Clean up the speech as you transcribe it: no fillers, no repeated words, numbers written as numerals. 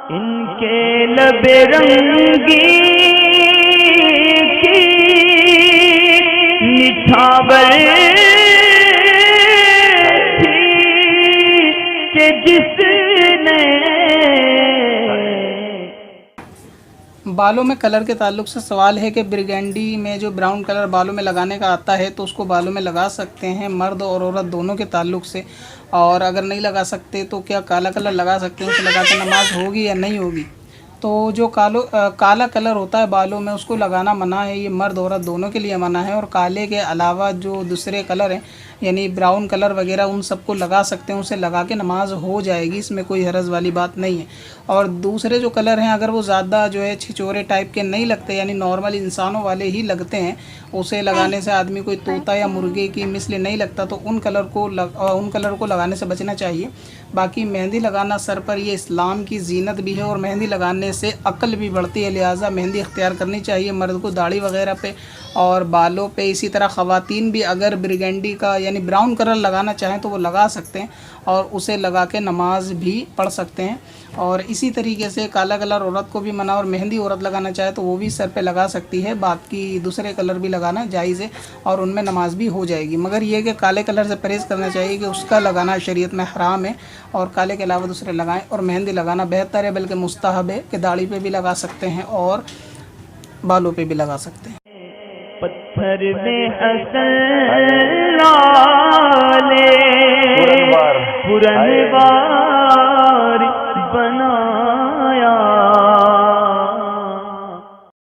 इनके लबे रंगी की निछावर थी कि जिसने बालों में कलर के ताल्लुक से सवाल है कि बरगंडी में जो ब्राउन कलर बालों में लगाने का आता है तो उसको बालों में लगा सकते हैं मर्द और औरत दोनों के ताल्लुक से, और अगर नहीं लगा सकते तो क्या काला कलर लगा सकते हैं, उसे लगा के नमाज होगी या नहीं होगी। तो जो काला कलर होता है बालों में उसको लगाना मना है, ये मर्द औरत दोनों के लिए मना है। और काले के अलावा जो दूसरे कलर हैं यानी ब्राउन कलर वगैरह उन सबको लगा सकते हैं, उसे लगा के नमाज हो जाएगी, इसमें कोई हरज वाली बात नहीं है। और दूसरे जो कलर हैं अगर वो ज़्यादा जो है छिछोरे टाइप के नहीं लगते यानी नॉर्मल इंसानों वाले ही लगते हैं, उसे लगाने से आदमी कोई तोता या मुर्गे की मिसल नहीं लगता, तो उन कलर को लगाने से बचना चाहिए। बाकी मेहंदी लगाना सर पर ये इस्लाम की जीनत भी है और मेहंदी लगाने से अक्ल भी बढ़ती है, लिहाजा मेहंदी इख्तियार करनी चाहिए मर्द को दाढ़ी वगैरह पे और बालों पे। इसी तरह ख़वातीन भी अगर बरगंडी का यानी ब्राउन कलर लगाना चाहें तो वो लगा सकते हैं और उसे लगा के नमाज भी पढ़ सकते हैं। और इसी तरीके से काला कलर औरत को भी मना, और मेहंदी औरत लगाना चाहे तो वो भी सर पे लगा सकती है, बाकी दूसरे कलर भी लगाना जायज़ है और उनमें नमाज भी हो जाएगी। मगर ये कि काले कलर से परहेज़ करना चाहिए कि उसका लगाना शरीयत में हराम है और काले के अलावा दूसरे लगाएं। और मेहंदी लगाना बेहतर है बल्कि मुस्तहब है कि दाढ़ी पे भी लगा सकते हैं और बालों पे भी लगा सकते हैं। पत्थर में हसन लाले पुरनवार बना